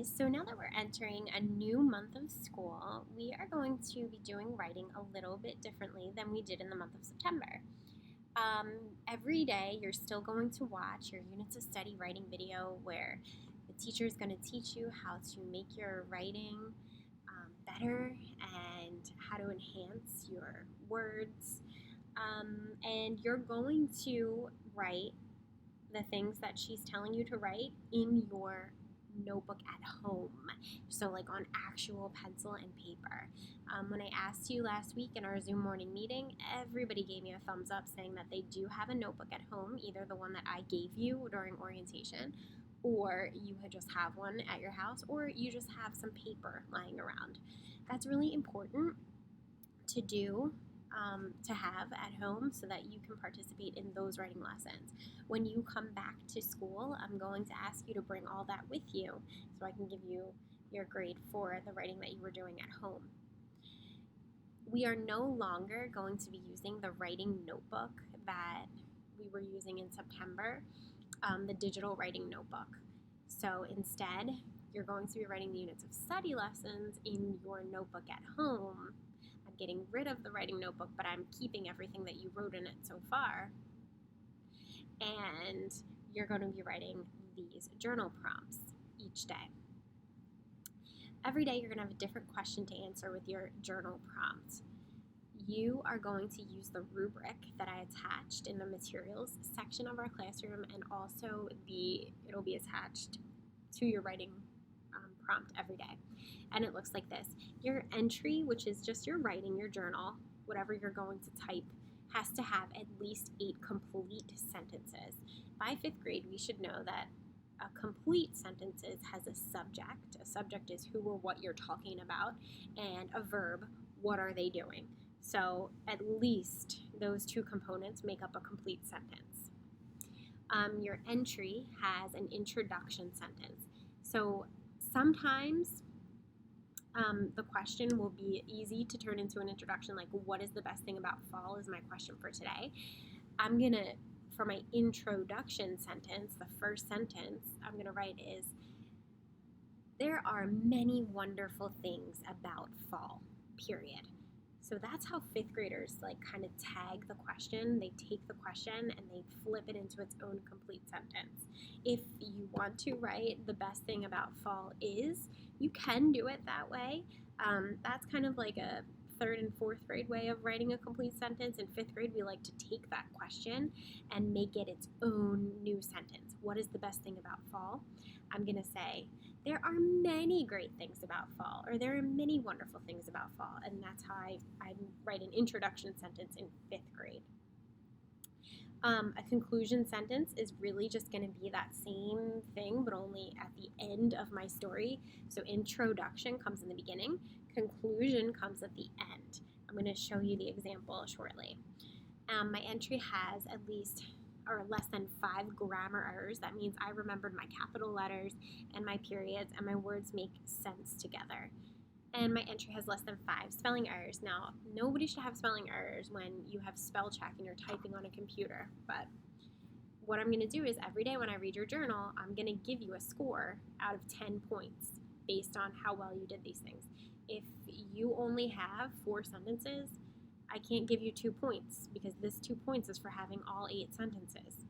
So now that we're entering a new month of school, we are going to be doing writing a little bit differently than we did in the month of September. Um, every day you're still going to watch your units of study writing video where the teacher is going to teach you how to make your writing better and how to enhance your words. And you're going to write the things that she's telling you to write in your notebook at home. So, like on actual pencil and paper. When I asked you last week in our Zoom morning meeting, everybody gave me a thumbs up saying that they do have a notebook at home, either the one that I gave you during orientation, or you just have one at your house, or you just have some paper lying around. That's really important to do, to have at home so that you can participate in those writing lessons. When you come back to school, I'm going to ask you to bring all that with you so I can give you your grade for the writing that you were doing at home. We are no longer going to be using the writing notebook that we were using in September, the digital writing notebook. So instead, you're going to be writing the units of study lessons in your notebook at home. I'm getting rid of the writing notebook, but I'm keeping everything that you wrote in it so far. And you're going to be writing these journal prompts each day. Every day you're going to have a different question to answer with your journal prompt. You are going to use the rubric that I attached in the materials section of our classroom, and also it'll be attached to your writing prompt every day. And it looks like this. Your entry, which is just your writing, your journal, whatever you're going to type, has to have at least 8 complete sentences. By 5th grade, we should know that a complete sentence has a subject. A subject is who or what you're talking about, and a verb, what are they doing? So at least those 2 components make up a complete sentence. Your entry has an introduction sentence. So sometimes the question will be easy to turn into an introduction, like what is the best thing about fall is my question for today. For my introduction sentence, the first sentence I'm going to write is, there are many wonderful things about fall, period. So that's how 5th graders kind of tag the question. They take the question and they flip it into its own complete sentence. If you want to write the best thing about fall is, you can do it that way. That's kind of like a 3rd and 4th grade way of writing a complete sentence. In 5th grade, we like to take that question and make it its own new sentence. What is the best thing about fall? I'm going to say, there are many great things about fall, or there are many wonderful things about fall, and that's how I write an introduction sentence in 5th grade. A conclusion sentence is really just going to be that same thing, but only at the end of my story. So introduction comes in the beginning, conclusion comes at the end. I'm going to show you the example shortly. My entry has at least or less than 5 grammar errors. That means I remembered my capital letters and my periods, and my words make sense together. And my entry has less than 5 spelling errors. Now, nobody should have spelling errors when you have spell check and you're typing on a computer. But what I'm going to do is every day when I read your journal, I'm going to give you a score out of 10 points based on how well you did these things. If you only have 4 sentences, I can't give you 2 points because this 2 points is for having all 8 sentences.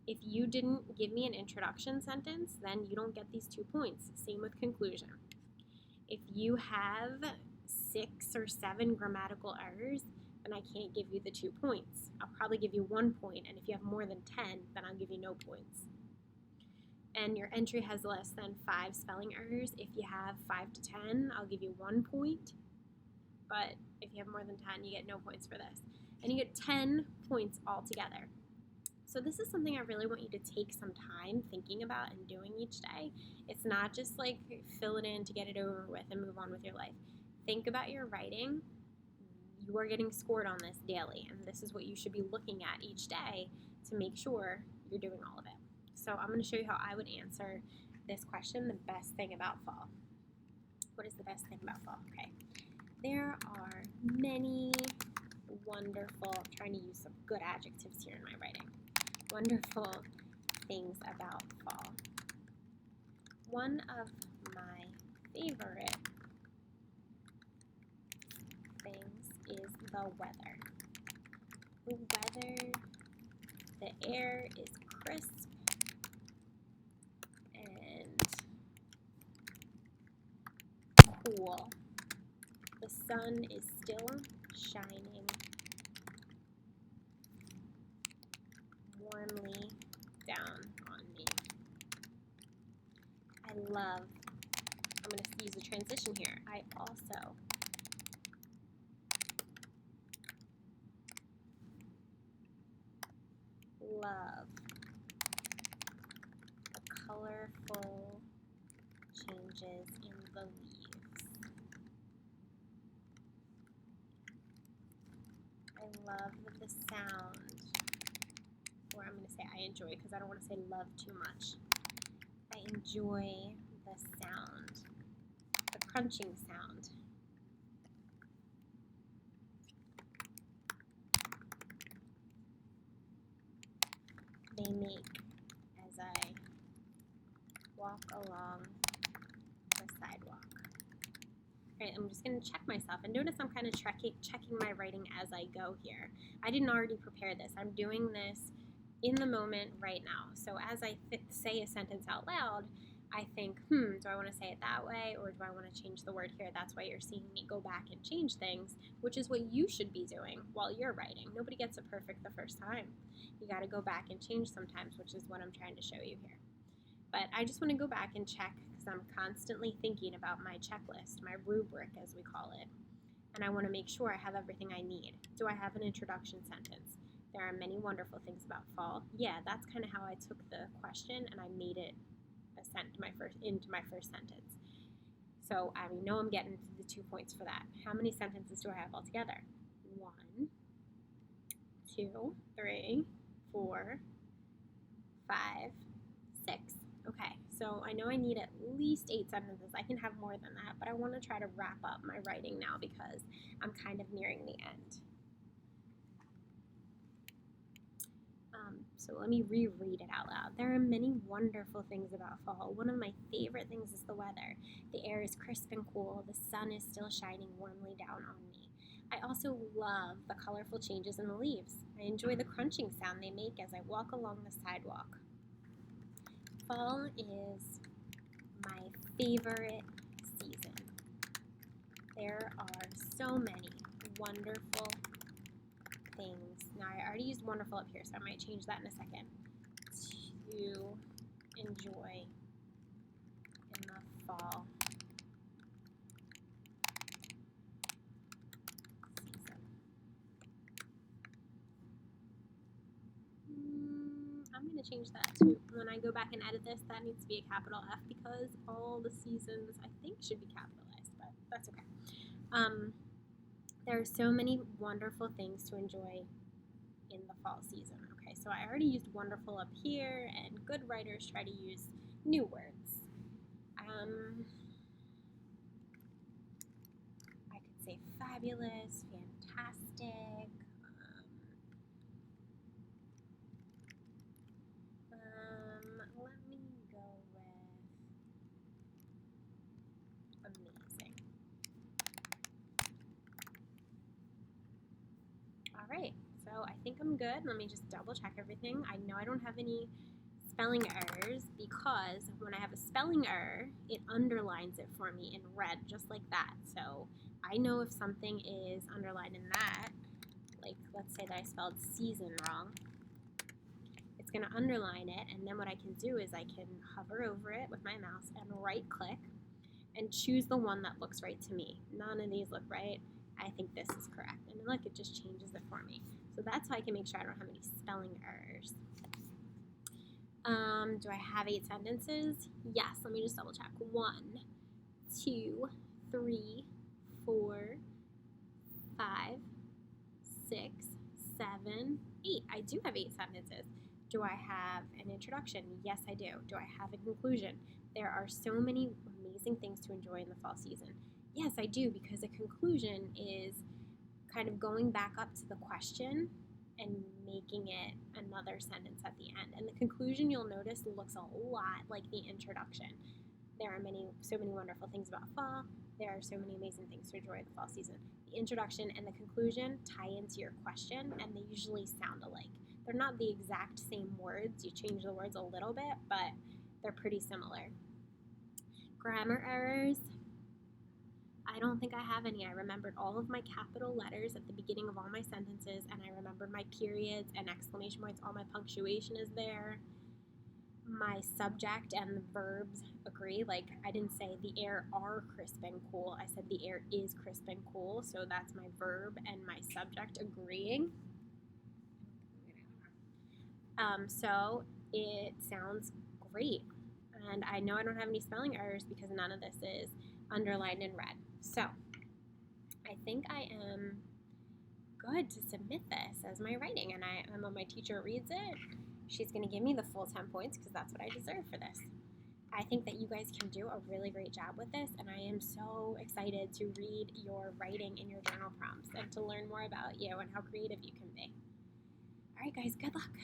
If you didn't give me an introduction sentence, then you don't get these 2 points. Same with conclusion. If you have 6 or 7 grammatical errors, then I can't give you the 2 points. I'll probably give you 1 point, and if you have more than 10, then I'll give you no points. And your entry has less than 5 spelling errors. If you have 5 to 10, I'll give you 1 point. But if you have more than 10, you get no points for this. And you get 10 points altogether. So this is something I really want you to take some time thinking about and doing each day. It's not just like fill it in to get it over with and move on with your life. Think about your writing. You are getting scored on this daily, and this is what you should be looking at each day to make sure you're doing all of it. So I'm going to show you how I would answer this question, the best thing about fall. What is the best thing about fall? Okay. There are many wonderful, I'm trying to use some good adjectives here in my writing, wonderful things about fall. One of my favorite things is the weather. The weather, the air is crisp and cool. The sun is still shining warmly down on me. I'm going to use a transition here. I also love the colorful changes in the leaves. I love the sound, or I'm going to say I enjoy because I don't want to say love too much. I enjoy the sound, the crunching sound. They make as I walk along the sidewalk. All right, I'm just going to check myself, and notice I'm kind of checking my writing as I go here. I didn't already prepare this. I'm doing this in the moment right now. So as I say a sentence out loud, I think, do I want to say it that way, or do I want to change the word here? That's why you're seeing me go back and change things, which is what you should be doing while you're writing. Nobody gets it perfect the first time. You got to go back and change sometimes, which is what I'm trying to show you here. But I just want to go back and check because I'm constantly thinking about my checklist, my rubric as we call it. And I want to make sure I have everything I need. Do I have an introduction sentence? There are many wonderful things about fall. Yeah, that's kind of how I took the question and I made it into my first sentence. So I know I'm getting the 2 points for that. How many sentences do I have altogether? 1, 2, 3, 4, 5, 6. Okay, so I know I need at least 8 sentences. I can have more than that, but I want to try to wrap up my writing now because I'm kind of nearing the end. So let me reread it out loud. There are many wonderful things about fall. One of my favorite things is the weather. The air is crisp and cool. The sun is still shining warmly down on me. I also love the colorful changes in the leaves. I enjoy the crunching sound they make as I walk along the sidewalk. Fall is my favorite season. There are so many wonderful things. Now, I already used wonderful up here, so I might change that in a second. To enjoy in the fall season. I'm going to change that too. When I go back and edit this, that needs to be a capital F because all the seasons, I think, should be capitalized, but that's okay. There are so many wonderful things to enjoy in the fall season. Okay, so I already used wonderful up here, and good writers try to use new words. I could say fabulous, fantastic. Let me go with amazing. All right. So I think I'm good. Let me just double check everything. I know I don't have any spelling errors because when I have a spelling error, it underlines it for me in red, just like that. So I know if something is underlined in that, like let's say that I spelled season wrong, it's going to underline it, and then what I can do is I can hover over it with my mouse and right click and choose the one that looks right to me. None of these look right. I think this is correct. And look, it just changes it for me. So that's how I can make sure I don't have any spelling errors. Do I have 8 sentences? Yes, let me just double check. 1, 2, 3, 4, 5, 6, 7, 8. I do have 8 sentences. Do I have an introduction? Yes, I do. Do I have a conclusion? There are so many amazing things to enjoy in the fall season. Yes, I do, because a conclusion is kind of going back up to the question and making it another sentence at the end. And the conclusion, you'll notice, looks a lot like the introduction. There are so many wonderful things about fall. There are so many amazing things to enjoy the fall season. The introduction and the conclusion tie into your question, and they usually sound alike. They're not the exact same words. You change the words a little bit, but they're pretty similar. Grammar errors. I don't think I have any. I remembered all of my capital letters at the beginning of all my sentences, and I remembered my periods and exclamation points. All my punctuation is there. My subject and the verbs agree. Like, I didn't say the air are crisp and cool. I said the air is crisp and cool. So that's my verb and my subject agreeing. So it sounds great. And I know I don't have any spelling errors because none of this is underlined in red. So I think I am good to submit this as my writing. And when my teacher reads it, she's going to give me the full 10 points because that's what I deserve for this. I think that you guys can do a really great job with this, and I am so excited to read your writing in your journal prompts and to learn more about you and how creative you can be. All right, guys, good luck.